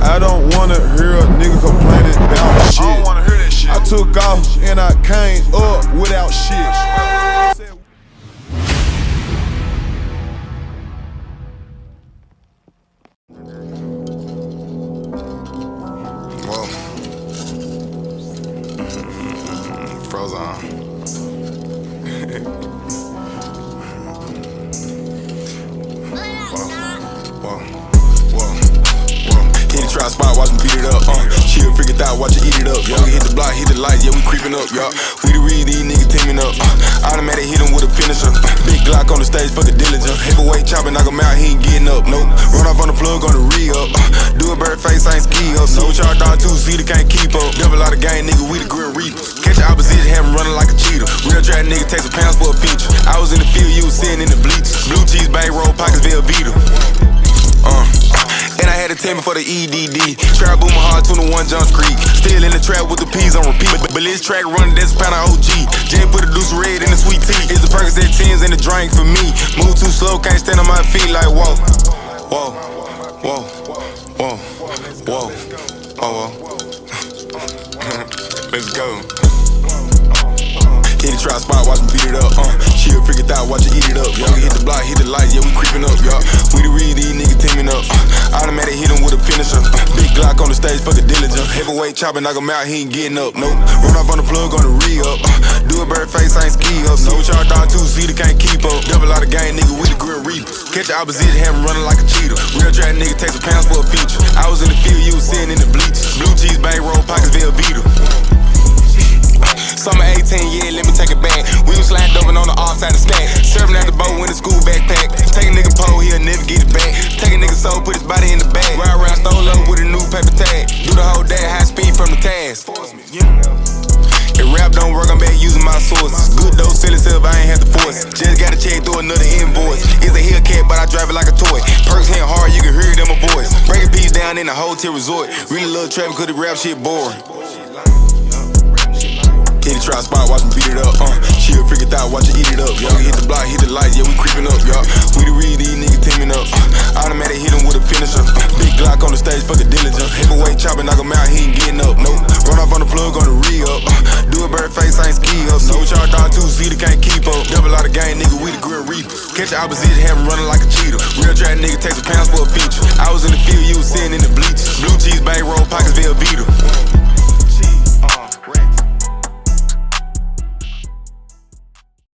I don't wanna hear a nigga complaining about shit. I don't wanna hear that shit. I took off and I came up without shit. Whoa. Frozen. Whoa. Hit the trap spot, watch me beat it up. She'll figure out, watch her eat it up. Yeah, we hit the block, hit the lights, yeah, we creeping up. Yeah, we the read, these niggas teaming up. Automatic hit him with a finisher. Big Glock on the stage, fuck a diligent. Heavyweight chopping, knock him out, he ain't getting up. Nope. Run off on the plug, on the re-up. Do a bird face, I ain't ski up. No charge down 2 feet, can't keep up. Double out of game, nigga, we the Grim Reapers. Catch the opposition, have him running like a cheetah. Real trap nigga takes a pounds for a feature. I was in the field, you was sitting in the bleachers. Blue cheese, bang, roll, pockets, Velveeta. And I had to tell me for the EDD. Trap booming hard, 21 John Street. Still in the trap with the P's on repeat. But this track running, that's a pound of OG. Jen put a deuce red in the sweet tea. It's the Percocet 10s and the drink for me. Move too slow, can't stand on my feet like whoa. Whoa, whoa, whoa, whoa, whoa, whoa. Let's go. Hit the trap spot, watch me beat it up. She'll figure out, watch her eat it up. Yeah, we hit the block, hit the lights, yeah, we creeping up. Yeah, we the read, these niggas teaming up. Automatic hit him with a finisher. Big Glock on the stage, fuck a diligent. Heavyweight chopping, knock him out, he ain't getting up. Nope. Run off on the plug, on the re-up. Do a bird face, I ain't ski up. No charge down 2 feet, can't keep up. Double out of game, nigga, we the Grim Reapers. Catch the opposition, have him running like a cheetah. Real trap nigga takes a pounds for a feature. I was in the field, you was sitting in the bleachers. Blue cheese, bang, roll, pockets, Velveeta. Summer 18, yeah, let me take it back. We was sliding dumping on the offside of stack. Serving at the boat with a school backpack. Take a nigga pole, he'll never get it back. Take a nigga soul, put his body in the bag. Ride around, stole up with a new paper tag. Do the whole day, high speed from the task. If rap don't work, I'm back using my sources. Good dough, sell itself, I ain't have to force it. Just gotta check through another invoice. It's a Hellcat, but I drive it like a toy. Perks hit hard, you can hear it in my voice. Break a piece down in a hotel resort. Really love trapping cause the rap shit boring. Hit the trap spot, watch me beat it up. She'll figure out, watch her eat it up. Yeah, we hit the block, hit the lights, yeah, we creeping up. Yeah, we the read, these niggas teaming up. Automatic hit him with a finisher. Big Glock on the stage, fuck a diligent. Heavyweight chopping, knock him out, he ain't getting up. Nope. Run off on the plug, on the re-up. Do a bird face, I ain't ski up. No charge down 2 feet, can't keep up. Double out of game, nigga, we the Grim Reapers. Catch the opposition, have him running like a cheetah. Real trap nigga takes a pounds for a feature. I was in the field, you was sitting in the bleachers. Blue cheese, bang, roll, pockets, Velveeta.